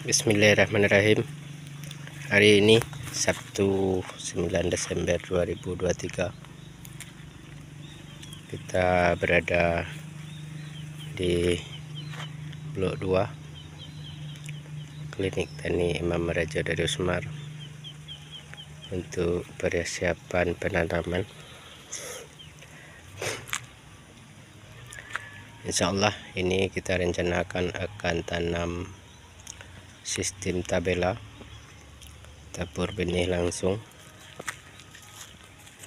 Bismillahirrahmanirrahim. Hari ini Sabtu 9 Desember 2023. Kita berada di Blok 2 Klinik Tani Imam Raja Darusmar untuk persiapan penanaman. Insyaallah ini kita rencanakan akan tanam sistem tabela, tabur benih langsung,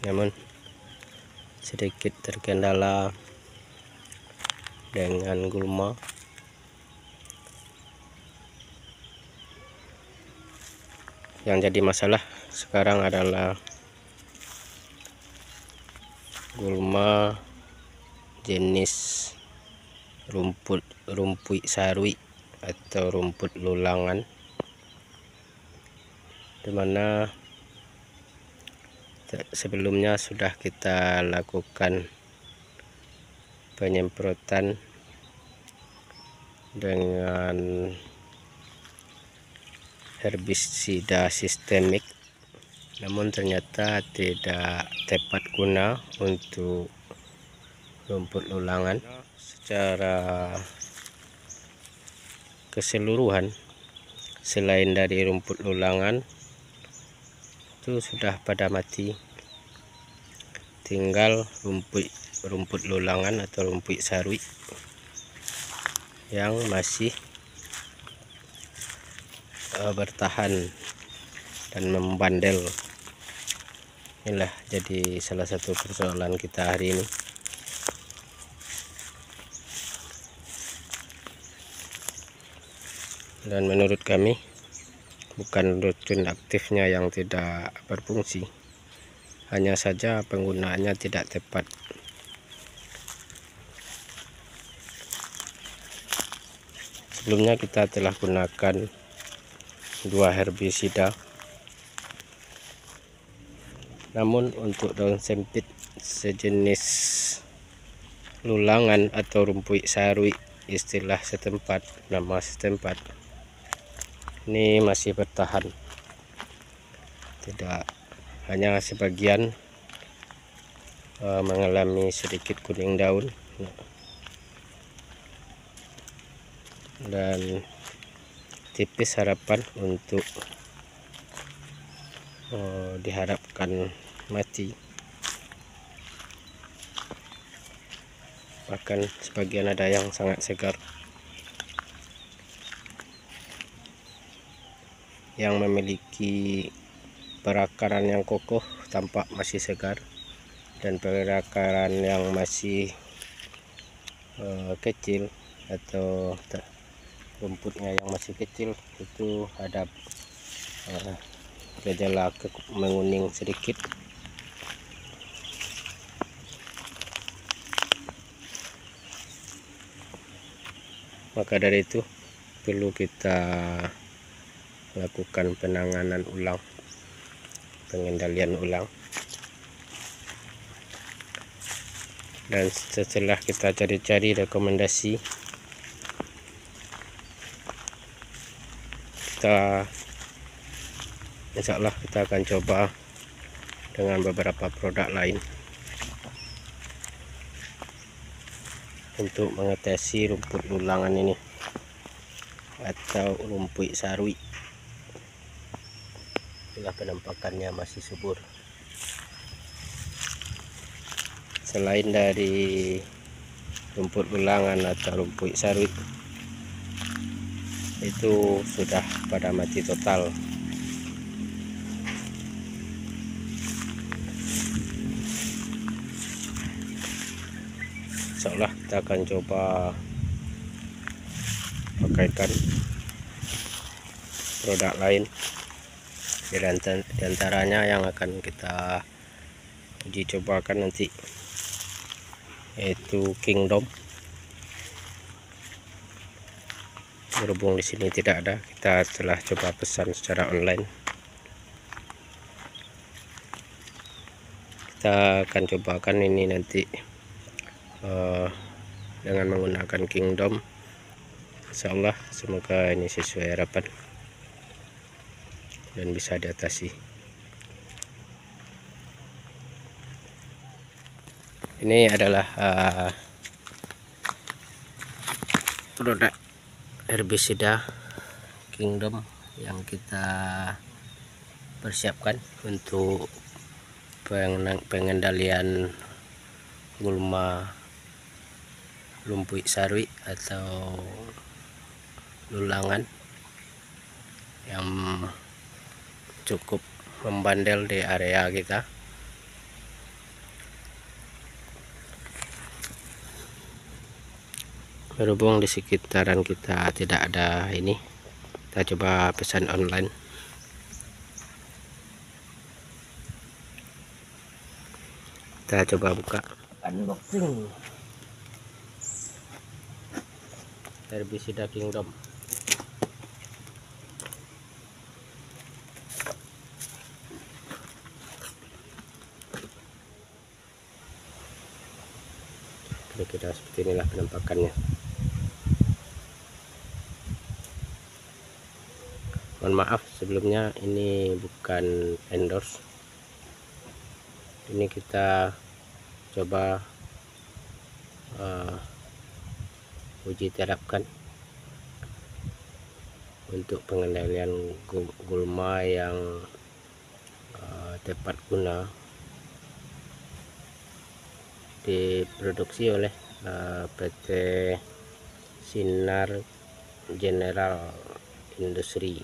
namun sedikit terkendala dengan gulma. Yang jadi masalah sekarang adalah gulma jenis rumput sarui atau rumput lulangan, dimana sebelumnya sudah kita lakukan penyemprotan dengan herbisida sistemik, namun ternyata tidak tepat guna untuk rumput lulangan. Secara keseluruhan selain dari rumput lulangan itu sudah pada mati, tinggal rumput lulangan atau rumput sarui yang masih bertahan dan membandel. Inilah jadi salah satu persoalan kita hari ini. Dan menurut kami bukan racun aktifnya yang tidak berfungsi, hanya saja penggunaannya tidak tepat. Sebelumnya kita telah gunakan 2 herbisida, namun untuk daun sempit sejenis lulangan atau rumput sarui istilah setempat, nama setempat, ini masih bertahan, tidak hanya sebagian mengalami sedikit kuning daun, dan tipis harapan untuk diharapkan mati. Bahkan sebagian ada yang sangat segar, yang memiliki perakaran yang kokoh tampak masih segar, dan perakaran yang masih kecil atau rumputnya yang masih kecil itu ada gejala menguning sedikit. Maka dari itu perlu kita lakukan penanganan ulang, pengendalian ulang. Dan setelah kita cari-cari rekomendasi, insyaallah kita akan coba dengan beberapa produk lain untuk mengatasi rumput lulangan ini atau rumput sarui. Inilah penampakannya masih subur. Selain dari rumput lulangan atau rumput sarui itu sudah pada mati total. Insyaallah kita akan coba pakaikan produk lain, di antaranya yang akan kita uji cobakan nanti yaitu Kingdom. Berhubung di sini tidak ada, kita telah coba pesan secara online. Kita akan cobakan ini nanti dengan menggunakan Kingdom Insyaallah semoga ini sesuai harapan dan bisa diatasi. Ini adalah produk herbisida Kingdom yang kita persiapkan untuk pengendalian gulma lumpuk sarwi atau lulangan yang cukup membandel di area kita. Berhubung di sekitaran kita tidak ada ini, kita coba pesan online. Kita coba buka unboxing herbisida Kingdom. Kira-kira seperti inilah penampakannya. Mohon maaf sebelumnya, ini bukan endorse. Ini kita coba uji terapkan untuk pengendalian gulma yang tepat guna, diproduksi oleh PT Sinar General Industri.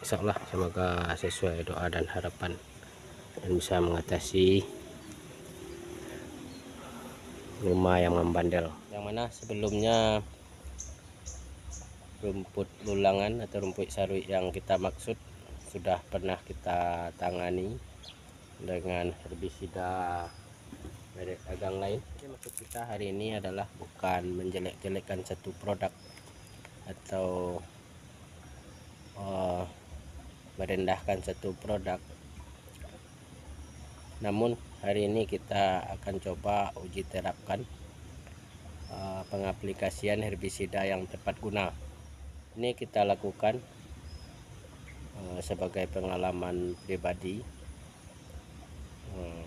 Insyaallah semoga sesuai doa dan harapan dan bisa mengatasi gulma yang membandel, yang mana sebelumnya rumput lulangan atau rumput sarwi yang kita maksud sudah pernah kita tangani dengan herbisida merek dagang lain. Jadi maksud kita hari ini adalah bukan menjelek-jelekkan satu produk atau merendahkan satu produk, namun hari ini kita akan coba uji terapkan pengaplikasian herbisida yang tepat guna. Ini kita lakukan sebagai pengalaman pribadi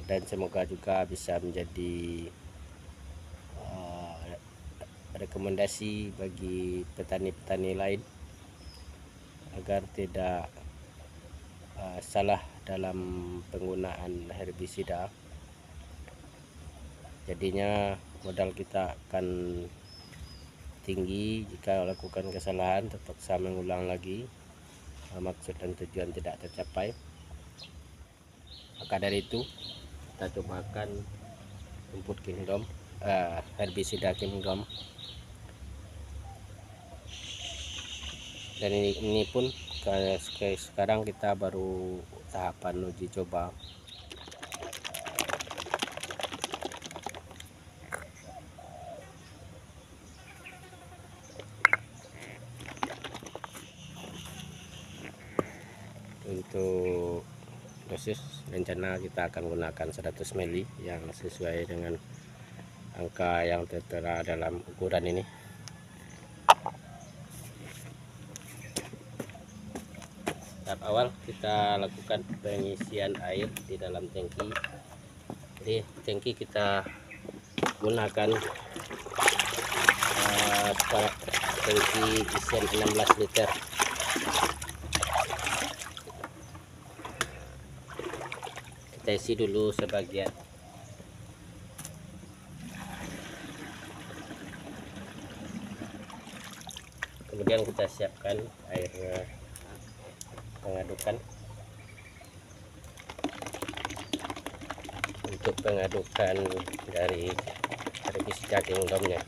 dan semoga juga bisa menjadi rekomendasi bagi petani-petani lain agar tidak salah dalam penggunaan herbisida. Jadinya modal kita akan tinggi jika lakukan kesalahan terpaksa mengulang lagi, maksud dan tujuan tidak tercapai. Maka dari itu kita cobakan rumput Kingdom, herbisida Kingdom, dan ini pun sekarang kita baru tahapan uji coba. Untuk dosis rencana kita akan gunakan 100 ml yang sesuai dengan angka yang tertera dalam ukuran ini. Tahap awal kita lakukan pengisian air di dalam tangki. Jadi tangki kita gunakan tangki isian 16 liter. Kita isi dulu sebagian. Kemudian kita siapkan air pengadukan untuk pengadukan dari herbisida Kingdomnya.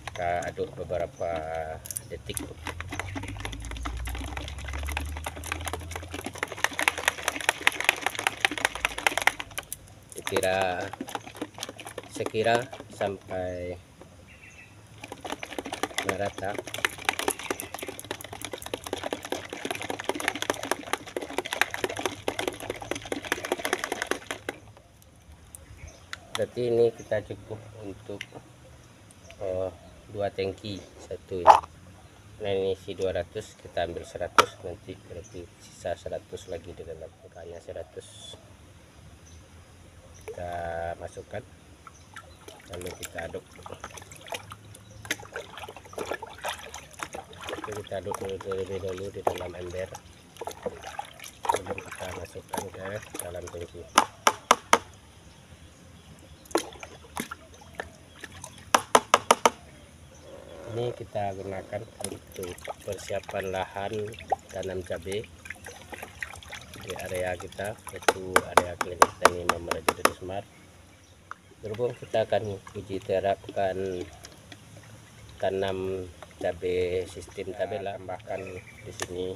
Kita aduk beberapa detik. Sekira sampai merata. berarti ini kita cukup untuk 2 tangki satu ini. Nah ini isi 200, kita ambil 100, nanti berarti sisa 100 lagi di dalam, makanya 100 kita masukkan, lalu kita aduk. Kita aduk terlebih dahulu di dalam ember, sebelum kita masukkan ke dalam tangki. Ini kita gunakan untuk persiapan lahan tanam cabai di area kita, yaitu area klinik tani Mama Raja Dede Semar. Berhubung kita akan uji terapkan tanam cabai sistem tabela, tambahkan di sini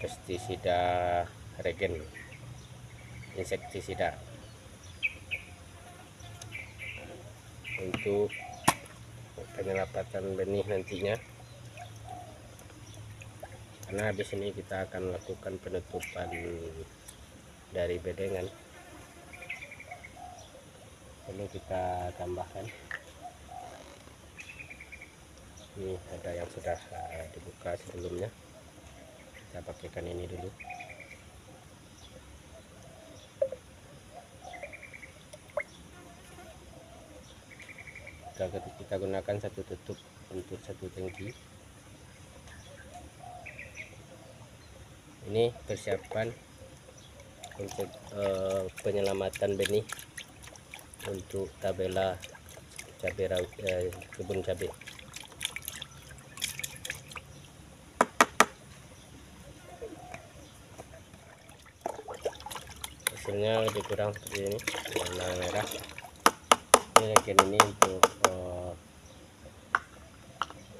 pestisida regen, insektisida untuk penyelamatan benih nantinya. Karena habis ini kita akan lakukan penutupan dari bedengan, lalu kita tambahkan. Ini ada yang sudah dibuka sebelumnya, kita pakaikan ini dulu. Kita gunakan satu tutup untuk satu tangki. Ini persiapan untuk penyelamatan benih untuk tabela cabai rawit, kebun cabai. Hasilnya lebih kurang seperti ini, warna merah. Ini regen ini untuk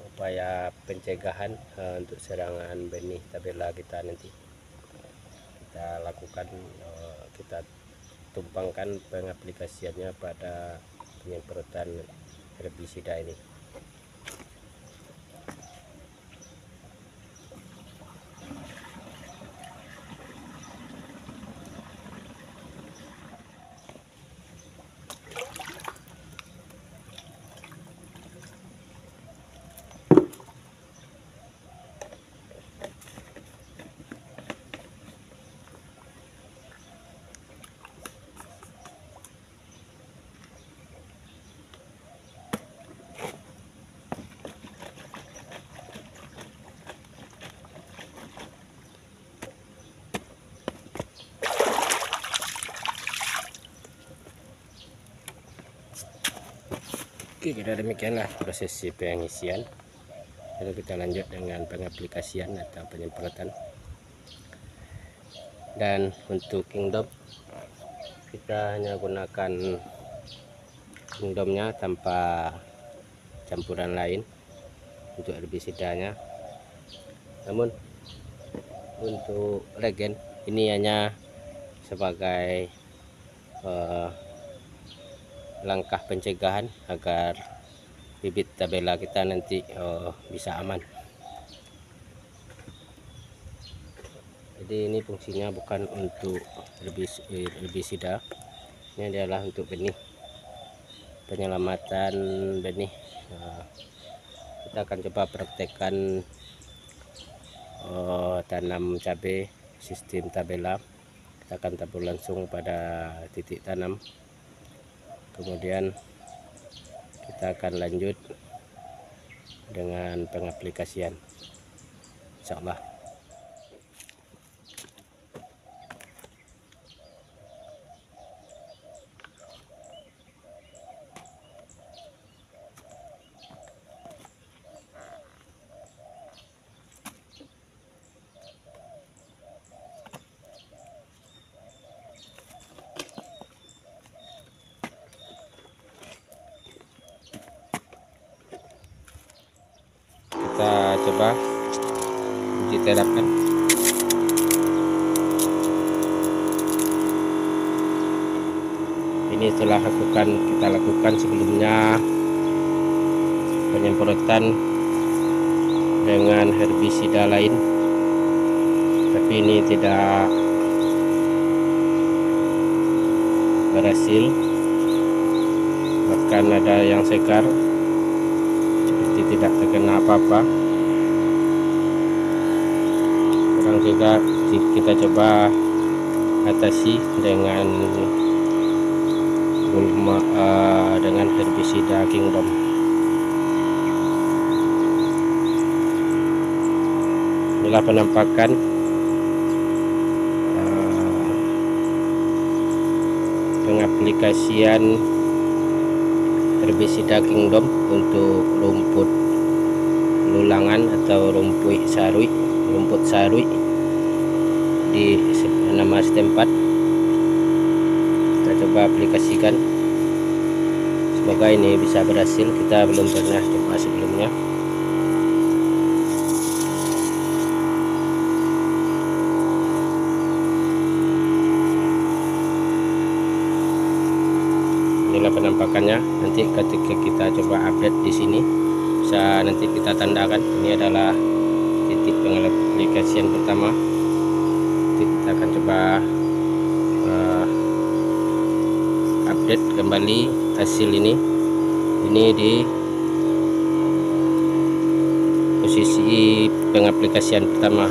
upaya pencegahan untuk serangan benih tabela kita nanti. Kita lakukan, kita tumpangkan pengaplikasiannya pada penyemprotan herbisida ini. Oke, kira demikianlah prosesi pengisian. Lalu kita lanjut dengan pengaplikasian atau penyemprotan. Dan untuk kingdom, kita hanya gunakan kingdomnya tanpa campuran lain untuk herbisidanya. Namun untuk regen ini hanya sebagai langkah pencegahan agar bibit tabela kita nanti bisa aman. Jadi ini fungsinya bukan untuk herbisida, ini adalah untuk benih, penyelamatan benih. Kita akan coba praktekkan tanam cabai sistem tabela. Kita akan tabur langsung pada titik tanam. Kemudian kita akan lanjut dengan pengaplikasian, insyaallah. Kita coba uji terapkan. Ini telah kita lakukan sebelumnya penyemprotan dengan herbisida lain, tapi ini tidak berhasil, bahkan ada yang sekar seperti tidak terkena apa-apa. Sekarang juga kita coba atasi dengan dengan herbisida Kingdom. Inilah penampakan pengaplikasian herbisida Kingdom untuk rumput lulangan atau rumput sarui di nama setempat. Kita coba aplikasikan, semoga ini bisa berhasil. Kita belum pernah coba sebelumnya. Inilah penampakannya. Nanti ketika kita coba update di sini, bisa nanti kita tandakan ini adalah titik pengaplikasian pertama. Nanti kita akan coba update kembali hasil ini di posisi pengaplikasian pertama.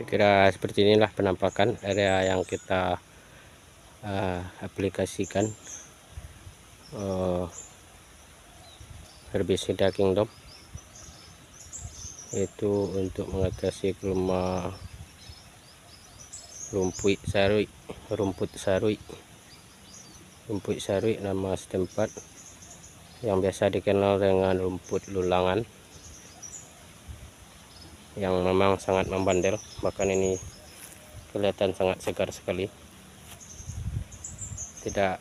Kira seperti inilah penampakan area yang kita aplikasikan herbisida Kingdom, itu untuk mengatasi gulma rumput sarui nama setempat, yang biasa dikenal dengan rumput lulangan, yang memang sangat membandel. Bahkan ini kelihatan sangat segar sekali, tidak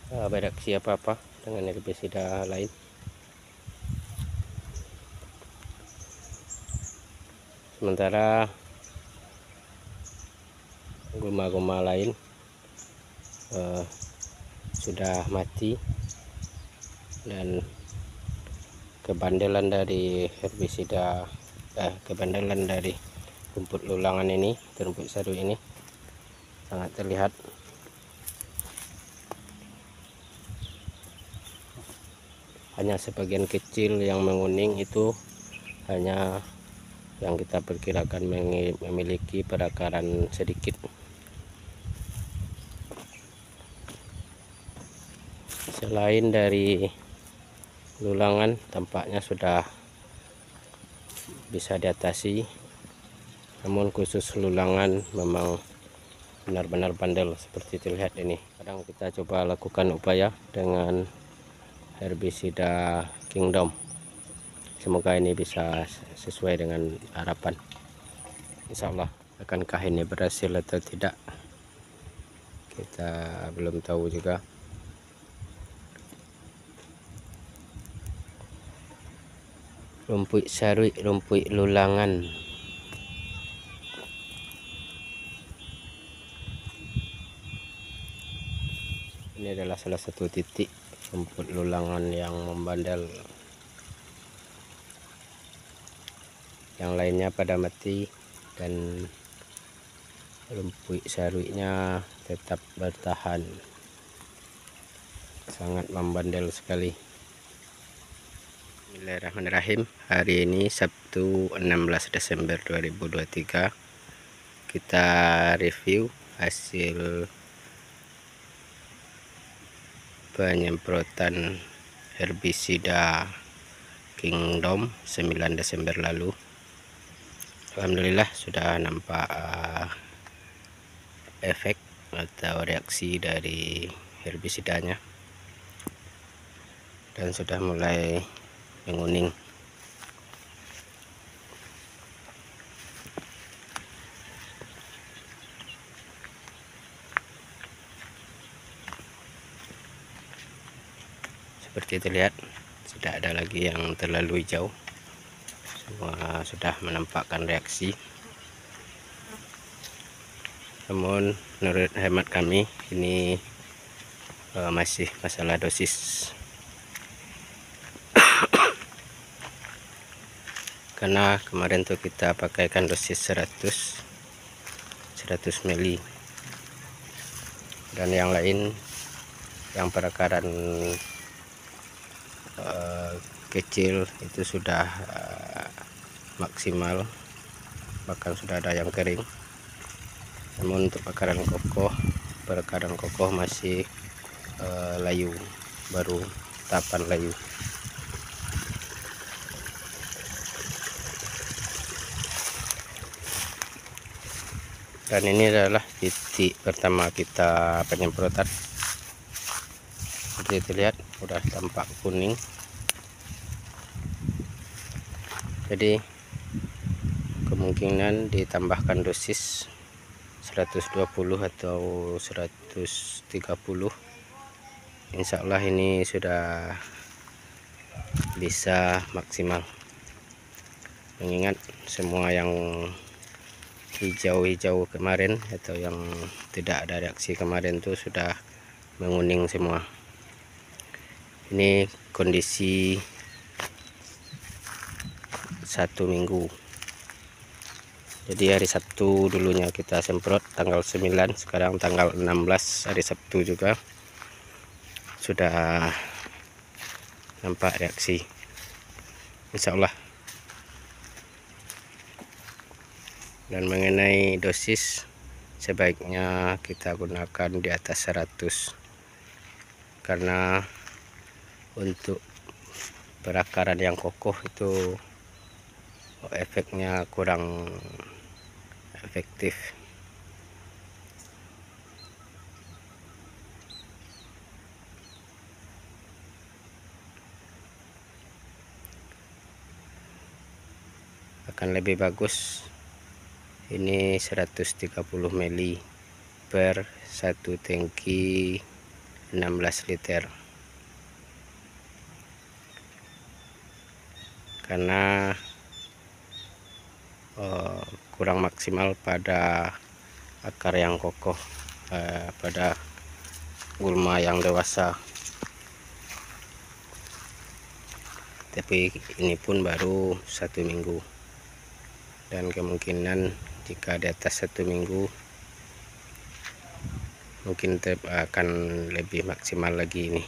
bereaksi apa-apa dengan herbisida lain. Sementara gulma-gulma lain sudah mati, dan kebandelan dari herbisida kebandelan dari rumput lulangan ini, rumput sarui ini sangat terlihat. Hanya sebagian kecil yang menguning, itu hanya yang kita perkirakan memiliki perakaran sedikit. Selain dari lulangan, tampaknya sudah bisa diatasi, namun khusus lulangan memang benar-benar bandel seperti terlihat ini. Sekarang kita coba lakukan upaya dengan herbisida Kingdom. Semoga ini bisa sesuai dengan harapan. Insya Allah. Akankah ini berhasil atau tidak, kita belum tahu juga. Rumput sarui, rumput lulangan. Ini adalah salah satu titik rumput lulangan yang membandel. Yang lainnya pada mati, dan rumput saruinya tetap bertahan. Sangat membandel sekali. Bismillahirrahmanirrahim. Hari ini Sabtu 16 Desember 2023, kita review hasil penyemprotan herbisida Kingdom 9 Desember lalu. Alhamdulillah sudah nampak efek atau reaksi dari herbisidanya, dan sudah mulai menguning. Seperti terlihat tidak ada lagi yang terlalu hijau, semua sudah menampakkan reaksi. Namun menurut hemat kami ini masih masalah dosis, karena kemarin tuh kita pakaikan dosis 100 mili, dan yang lain yang perakaran kecil itu sudah maksimal, bahkan sudah ada yang kering. Namun untuk perakaran kokoh masih layu, baru tahapan layu. Dan ini adalah titik pertama kita penyemprotan. Seperti terlihat udah tampak kuning. Jadi kemungkinan ditambahkan dosis 120 atau 130, insya Allah ini sudah bisa maksimal. Mengingat semua yang hijau-hijau kemarin atau yang tidak ada reaksi kemarin itu sudah menguning semua. Ini kondisi 1 minggu. Jadi hari Sabtu dulunya kita semprot tanggal 9, sekarang tanggal 16 hari Sabtu juga sudah nampak reaksi, insya Allah. Dan mengenai dosis, sebaiknya kita gunakan di atas 100, karena untuk perakaran yang kokoh itu efeknya kurang efektif. Akan lebih bagus ini 130 mili per 1 tangki 16 liter, karena kurang maksimal pada akar yang kokoh, pada gulma yang dewasa. Tapi ini pun baru 1 minggu, dan kemungkinan jika di atas 1 minggu mungkin akan lebih maksimal lagi ini.